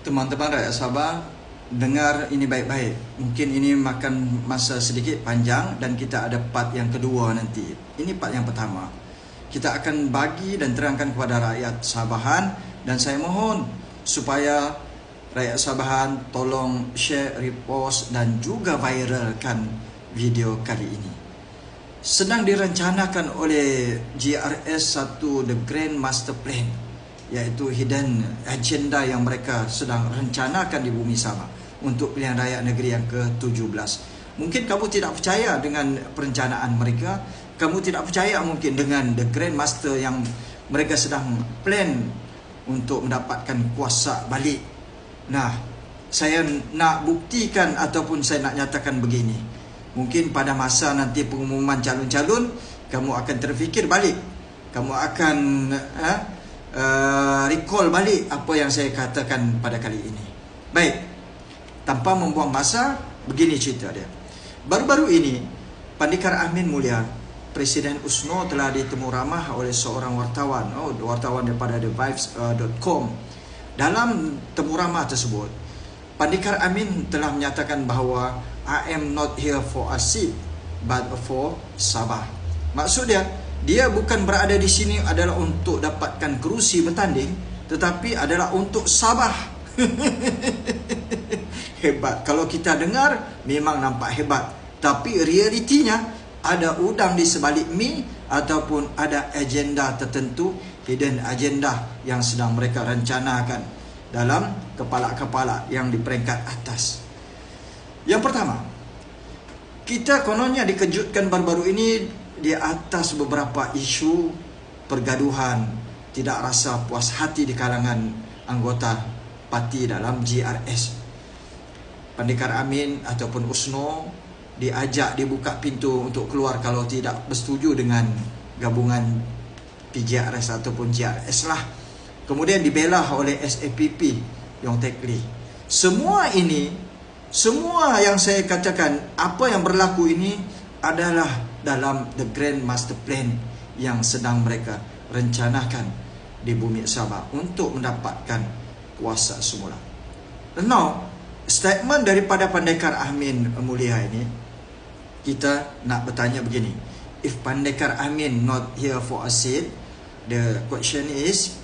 Teman-teman rakyat Sabah, dengar ini baik-baik. Mungkin ini makan masa sedikit panjang dan kita ada part yang kedua nanti. Ini part yang pertama. Kita akan bagi dan terangkan kepada rakyat Sabahan, dan saya mohon supaya rakyat Sabahan tolong share, repost dan juga viralkan video kali ini. Sedang direncanakan oleh GRS satu The Grand Master Plan, iaitu hidden agenda yang mereka sedang rencanakan di bumi Sabah untuk pilihan raya negeri yang ke-17. Mungkin kamu tidak percaya dengan perencanaan mereka, kamu tidak percaya mungkin dengan The Grand Master yang mereka sedang plan untuk mendapatkan kuasa balik. Nah, saya nak buktikan ataupun saya nak nyatakan begini. Mungkin pada masa nanti pengumuman calon-calon, kamu akan terfikir balik. Kamu akan recall balik apa yang saya katakan pada kali ini. Baik, tanpa membuang masa, begini cerita dia. Baru-baru ini, Pandikar Amin Mulia, Presiden USNO telah ditemu ramah oleh seorang wartawan, wartawan daripada TheVibes.com. Dalam temu ramah tersebut, Pandikar Amin telah menyatakan bahawa I am not here for a seat, but for Sabah. Maksud dia bukan berada di sini adalah untuk dapatkan kerusi bertanding, tetapi adalah untuk Sabah. Hebat. Kalau kita dengar, memang nampak hebat. Tapi realitinya, ada udang di sebalik mi ataupun ada agenda tertentu, hidden agenda yang sedang mereka rencanakan dalam kepala-kepala yang di peringkat atas. Yang pertama, kita kononnya dikejutkan baru-baru ini di atas beberapa isu pergaduhan, tidak rasa puas hati di kalangan anggota parti dalam GRS. Pandikar Amin ataupun USNO diajak dibuka pintu untuk keluar kalau tidak bersetuju dengan gabungan PGRS ataupun GRS lah. Kemudian dibela oleh SAPP Yong Teck Lee. Semua yang saya katakan, apa yang berlaku ini adalah dalam The Grand Master Plan yang sedang mereka rencanakan di bumi Sabah untuk mendapatkan kuasa semula. Now, statement daripada Pandikar Amin Mulia ini, kita nak bertanya begini. If Pandikar Amin not here for a seat, the question is,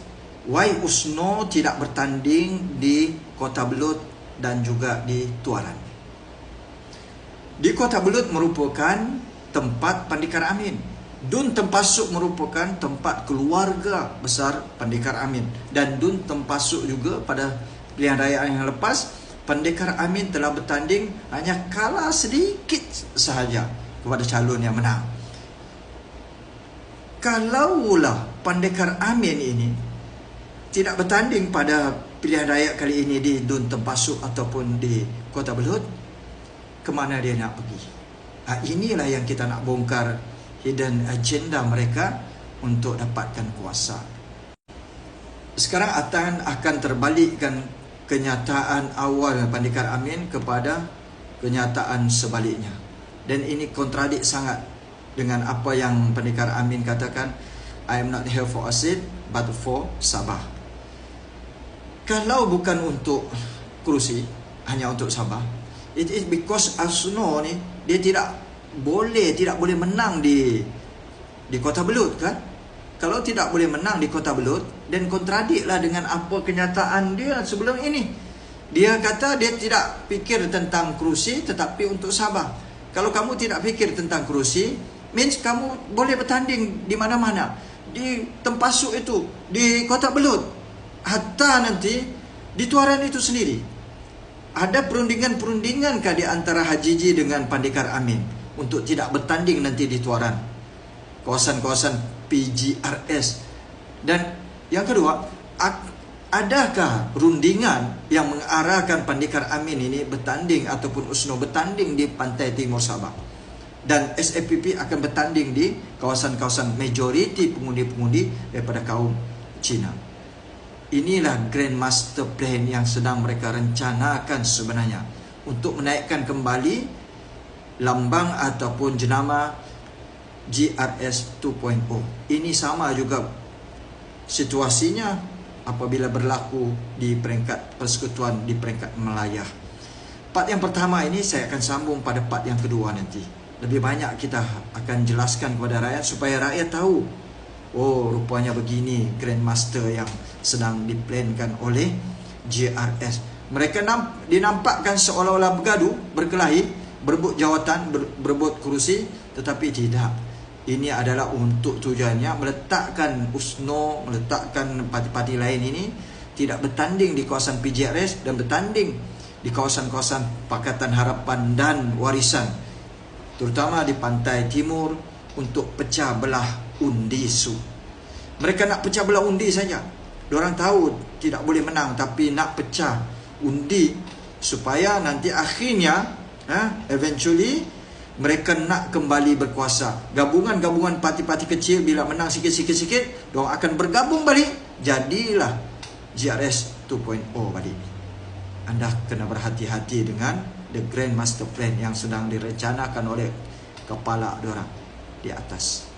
why USNO tidak bertanding di Kota Belud dan juga di Tuaran? Di Kota Belud merupakan tempat Pandikar Amin. Dun Tempasuk merupakan tempat keluarga besar Pandikar Amin. Dan Dun Tempasuk juga pada pilihan raya yang lepas, Pandikar Amin telah bertanding, hanya kalah sedikit sahaja kepada calon yang menang. Kalaulah Pandikar Amin ini tidak bertanding pada pilihan raya kali ini di Dun Tempasuk ataupun di Kota Belud, kemana dia nak pergi? Inilah yang kita nak bongkar hidden agenda mereka untuk dapatkan kuasa. Sekarang akan terbalikkan kenyataan awal Pandikar Amin kepada kenyataan sebaliknya. Dan ini kontradik sangat dengan apa yang Pandikar Amin katakan, I am not here for a seat, but for Sabah. Kalau bukan untuk kerusi, hanya untuk Sabah, it is because USNO ni dia tidak boleh menang di Kota Belud, kan? Kalau tidak boleh menang di Kota Belud, dan kontradiklah dengan apa kenyataan dia sebelum ini. Dia kata dia tidak fikir tentang kerusi tetapi untuk Sabah. Kalau kamu tidak fikir tentang kerusi, means kamu boleh bertanding di mana-mana. Di Tempasuk itu, di Kota Belud, hatta nanti di Tuaran itu sendiri. Ada perundingan-perundingankah di antara Haji Ji dengan Pandikar Amin untuk tidak bertanding nanti di Tuaran, kawasan-kawasan PGRS? Dan yang kedua, adakah rundingan yang mengarahkan Pandikar Amin ini bertanding ataupun USNO bertanding di pantai timur Sabah, dan SAPP akan bertanding di kawasan-kawasan majoriti pengundi-pengundi daripada kaum Cina? Inilah Grand Master Plan yang sedang mereka rencanakan sebenarnya untuk menaikkan kembali lambang ataupun jenama GRS 2.0. Ini sama juga situasinya apabila berlaku di peringkat persekutuan di peringkat melayah. Part yang pertama ini saya akan sambung pada part yang kedua nanti. Lebih banyak kita akan jelaskan kepada rakyat supaya rakyat tahu, oh rupanya begini Grandmaster yang sedang diplankan oleh JRS. Mereka dinampakkan seolah-olah bergaduh, berkelahi, berebut jawatan, berebut kerusi, tetapi tidak. Ini adalah untuk tujuannya meletakkan USNO, meletakkan parti-parti lain ini tidak bertanding di kawasan PJRS dan bertanding di kawasan-kawasan Pakatan Harapan dan Warisan, terutama di pantai timur, untuk pecah belah undi su. Mereka nak pecah belah undi saja. Diorang tahu tidak boleh menang, tapi nak pecah undi supaya nanti akhirnya eventually mereka nak kembali berkuasa. Gabungan-gabungan parti-parti kecil bila menang sikit-sikit, diorang akan bergabung balik, jadilah JRS 2.0 balik. Anda kena berhati-hati dengan the Grand Master Plan yang sedang direncanakan oleh kepala diorang di atas.